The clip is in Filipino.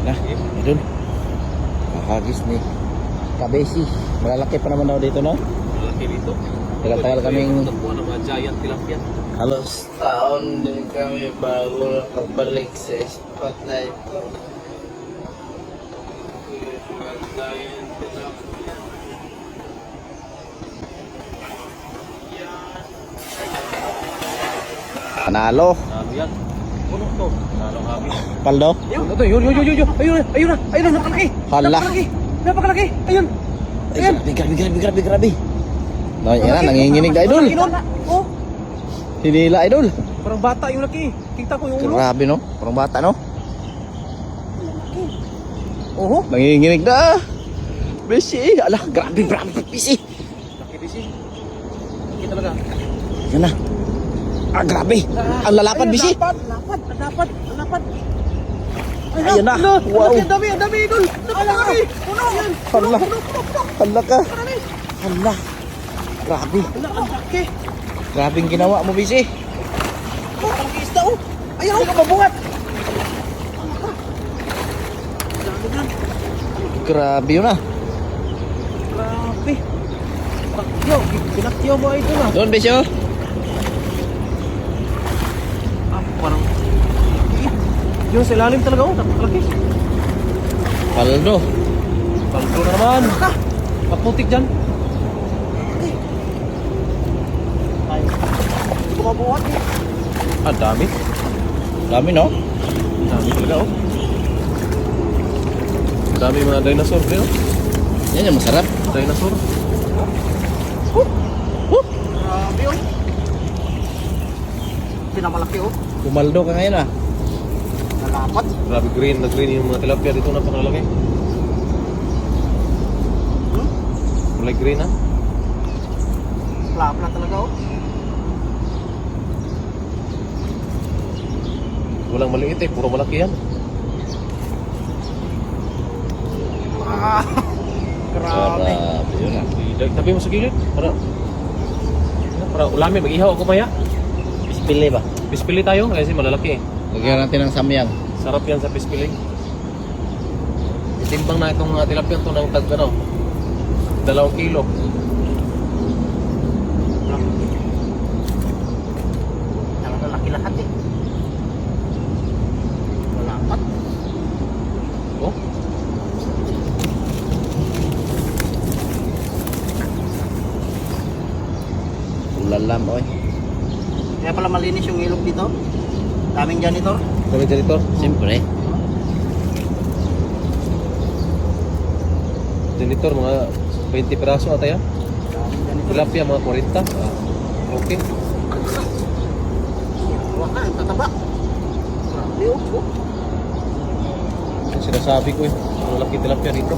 Nah, idol. Kahagis ni Kabesi. Malalaki pa naman daw dito, no? Malaki dito. Tagal-tagal kaming Tagpuan ng mga giant tilapia. halos Taon din kami bago nakabalik sa spot na ito. panalo. Ano yan? Puno to. Nalo kami. Paldo. Yun, ito, yun. Ayun na, napakalaki. Hala. Napakalaki. Ayun. Ay, grabe. No, yan na, nanginginig na idol. Oh, Hinila idol. parang bata yung laki. Kita ko yung ulo. Grabe no, parang bata no. Oho. Nanginginig na. Besi, alah, grabe besi. Laki din siya. Laki talaga. Yan na. Ah, grabe. Ang lalapad besi. Lapad. Ayun na. Wow. Ang dami, idol. Napakalaki. Puno. Hala. Hala ka. Hala. Grabe. Wala, ang laki. Grabe ang ginawa mo, besi. Oh, ang isda, oh. Ayaw, mabungat. Grabe yun ah. Grabe. Pinakyaw mo idol ah. Doon, besi oh. Parang yung sa ilalim talaga oh, napakalaki. Paldo. Paldo na naman. Kaputik dyan. Ay. Bumabuhat eh. Ah, dami. Dami no? Dami talaga oh. Dami mga dinosaur din oh. Yan yung masarap. Dinosaur. Grabe oh. Pinamalaki oh. Pumaldo ka ngayon ah. Nalapat. Grabe green na green yung mga tilapia dito, napakalaki. Kulay green ha? Plapla talaga oh. Walang maliit eh, puro malaki yan. Grabe. Grabe yun ah. Tabi mo sa gilid. Para ulamin, mag-ihaw ako maya. Pispili ba? Pispili tayo kasi malalaki eh. Lagyan natin ng samyang. Sarap yan sa pispili. Itimbang na itong mga tilapia ito ng tag 2 kilo. Talaga laki lahat eh. Malapat. Oh. Ulalam oy. Kaya pala malinis yung ilog dito. Daming janitor. Kami dito. Siyempre. Janitor, mga 20 piraso ata yan. Daming janitor. Tilapia, mga 40. Okay. Waka, ang tataba. Grabe oh. Yung sinasabi ko eh. Ang laki tilapia dito.